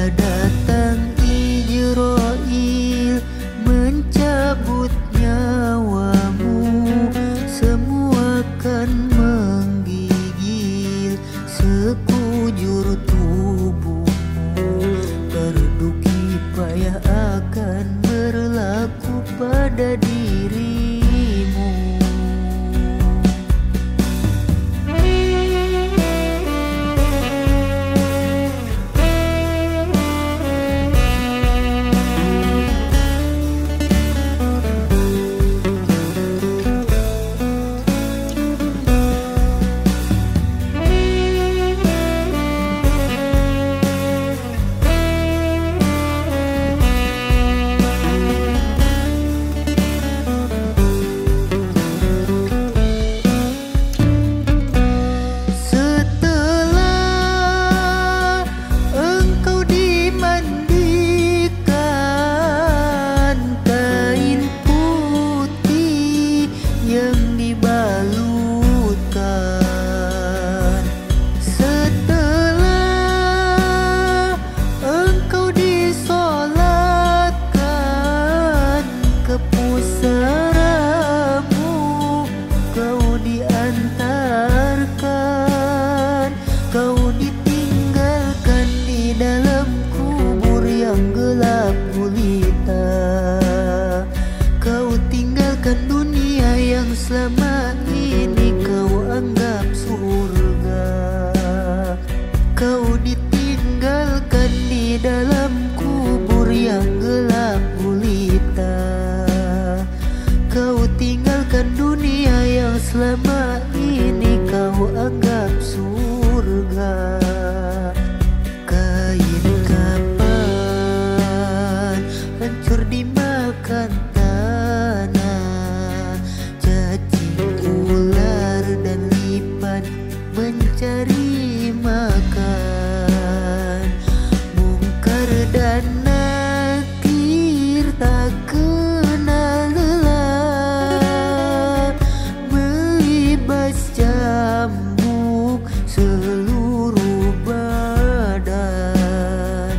Bila datang Ijrail mencabut nyawamu, semua akan menggigil sekujur tubuhmu. Fardu kifayah akan berlaku pada dirimu. Kau ditinggalkan di dalam kubur yang gelap gulita. Kau tinggalkan dunia yang selama ini kau anggap surga. Kau ditinggalkan di dalam kubur yang gelap gulita. Kau tinggalkan dunia yang selama ini kau anggap surga. Kain kapan hancur dimakan tanah, cacing ular dan lipan mencari makan. Mungkar dan nakir tak kenal lelah, melibas cambuk seluruh badan.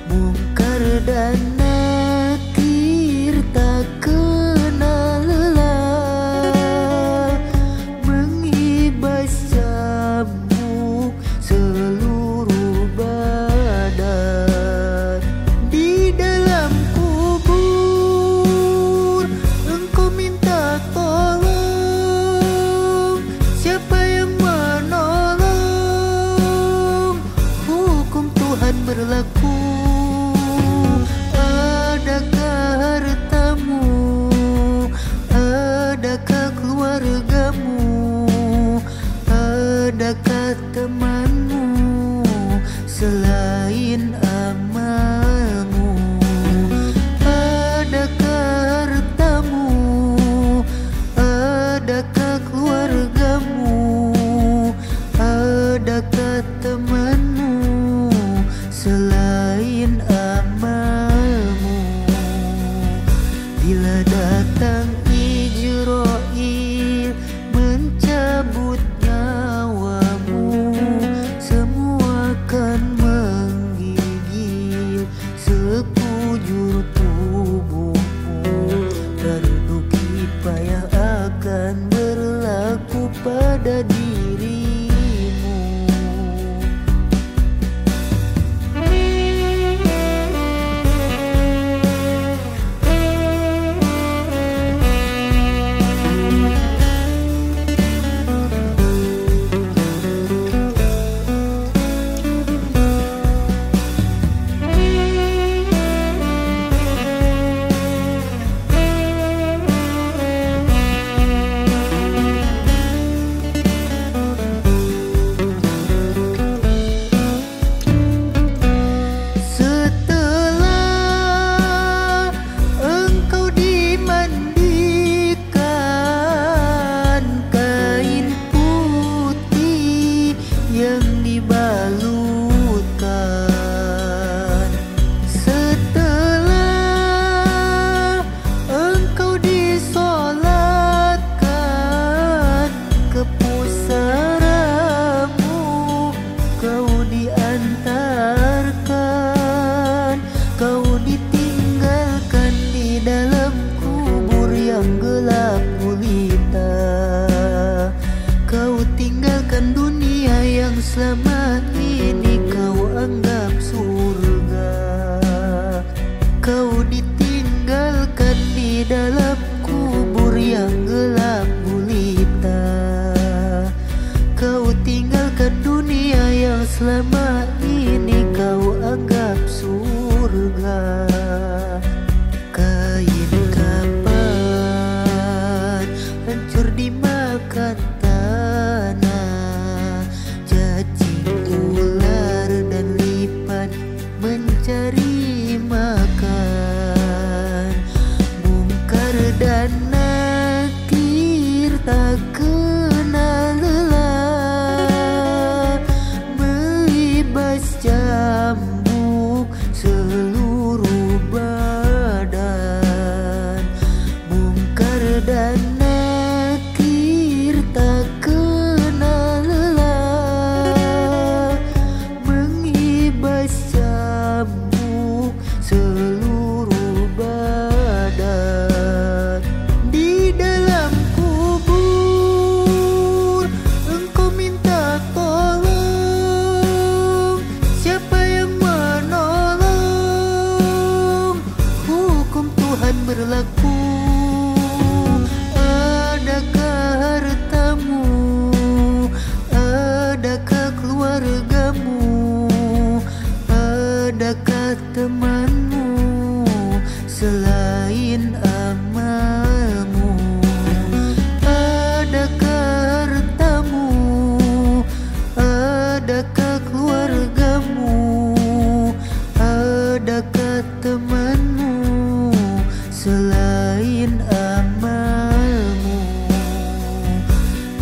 Mungkar dan nakir tak kenal lelah, menghibas cambuk seluruh badan. Di dalam kubur engkau minta tolong, siapa yang menolong? Hukum Tuhan berlaku. Adakah hartamu? Adakah keluargamu? Adakah temanmu selain amalmu? Adakah hartamu? Adakah keluargamu? Adakah temanmu selain amalmu? Bila datang Ijrail mencabut nyawamu, semua akan ini kau anggap surga. Kain kapan hancur dimakan tanah, cacing ular dan lipan mencari makan. Mungkar dan nakir tak kenal lelah, melibas cambuk seluruh badan. Mungkar dan nakir tak kenal lelah, mengibas cambuk seluruh badan. Di dalam kubur engkau minta tolong, siapa yang menolong? Hukum Tuhan berlaku. Adakah hartamu? Adakah keluargamu? Adakah temanmu selain amalmu? Adakah hartamu? Adakah keluargamu? Adakah temanmu selain amalmu?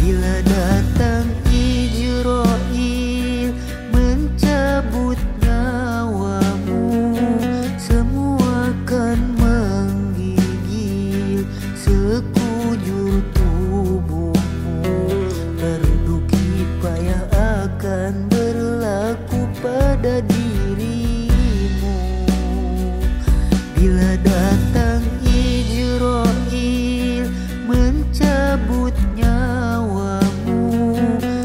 Bila datang Ijrail mencabut nyawamu, semua akan menggigil sekujur tubuhmu. Terduki payah akan berlaku pada dirimu. Bila datang Ijrail mencabut nyawamu,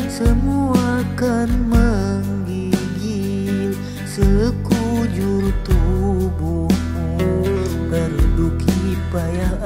semua akan menggigil sekujur tubuhmu. Terduki payah